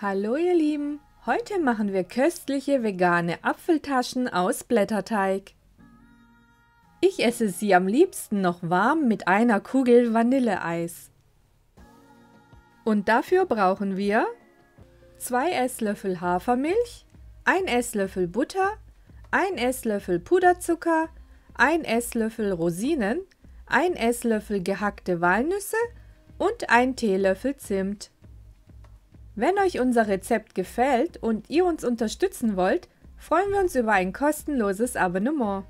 Hallo ihr Lieben, heute machen wir köstliche vegane Apfeltaschen aus Blätterteig. Ich esse sie am liebsten noch warm mit einer Kugel Vanilleeis. Und dafür brauchen wir 2 Esslöffel Hafermilch, 1 Esslöffel Butter, 1 Esslöffel Puderzucker, 1 Esslöffel Rosinen, 1 Esslöffel gehackte Walnüsse und 1 Teelöffel Zimt. Wenn euch unser Rezept gefällt und ihr uns unterstützen wollt, freuen wir uns über ein kostenloses Abonnement.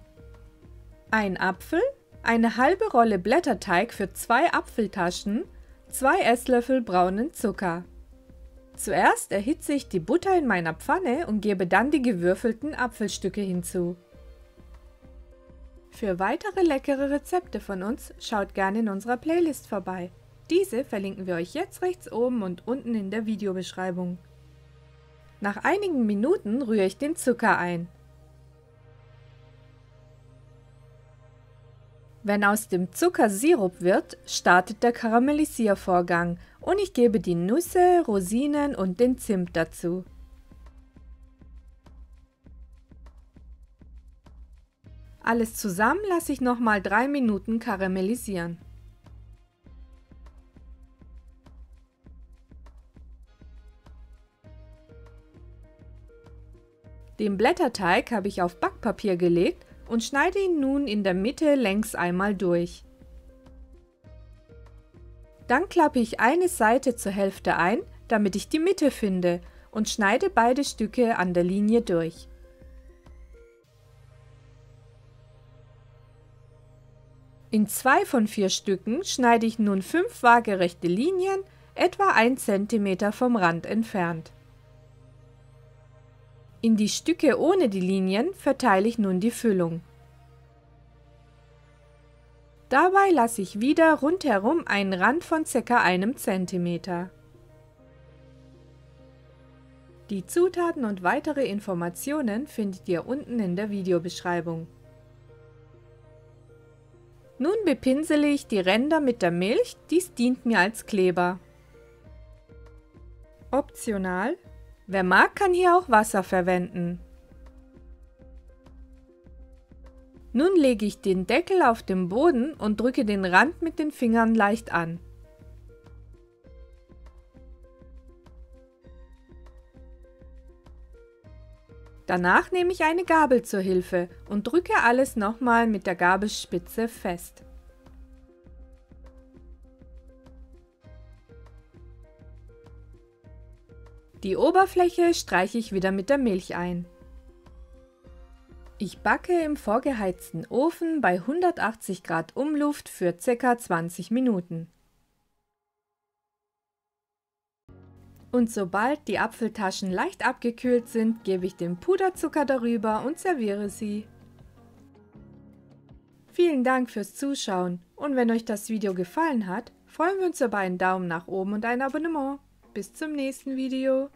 Ein Apfel, eine halbe Rolle Blätterteig für 2 Apfeltaschen, 2 Esslöffel braunen Zucker. Zuerst erhitze ich die Butter in meiner Pfanne und gebe dann die gewürfelten Apfelstücke hinzu. Für weitere leckere Rezepte von uns schaut gerne in unserer Playlist vorbei. Diese verlinken wir euch jetzt rechts oben und unten in der Videobeschreibung. Nach einigen Minuten rühre ich den Zucker ein. Wenn aus dem Zucker Sirup wird, startet der Karamellisiervorgang und ich gebe die Nüsse, Rosinen und den Zimt dazu. Alles zusammen lasse ich nochmal 3 Minuten karamellisieren. Den Blätterteig habe ich auf Backpapier gelegt und schneide ihn nun in der Mitte längs einmal durch. Dann klappe ich eine Seite zur Hälfte ein, damit ich die Mitte finde, und schneide beide Stücke an der Linie durch. In 2 von 4 Stücken schneide ich nun 5 waagerechte Linien, etwa 1 cm vom Rand entfernt. In die Stücke ohne die Linien verteile ich nun die Füllung. Dabei lasse ich wieder rundherum einen Rand von ca. 1 cm. Die Zutaten und weitere Informationen findet ihr unten in der Videobeschreibung. Nun bepinsele ich die Ränder mit der Milch, dies dient mir als Kleber. Optional: wer mag, kann hier auch Wasser verwenden. Nun lege ich den Deckel auf den Boden und drücke den Rand mit den Fingern leicht an. Danach nehme ich eine Gabel zur Hilfe und drücke alles nochmal mit der Gabelspitze fest. Die Oberfläche streiche ich wieder mit der Milch ein. Ich backe im vorgeheizten Ofen bei 180 Grad Umluft für ca. 20 Minuten. Und sobald die Apfeltaschen leicht abgekühlt sind, gebe ich den Puderzucker darüber und serviere sie. Vielen Dank fürs Zuschauen und wenn euch das Video gefallen hat, freuen wir uns über einen Daumen nach oben und ein Abonnement. Bis zum nächsten Video.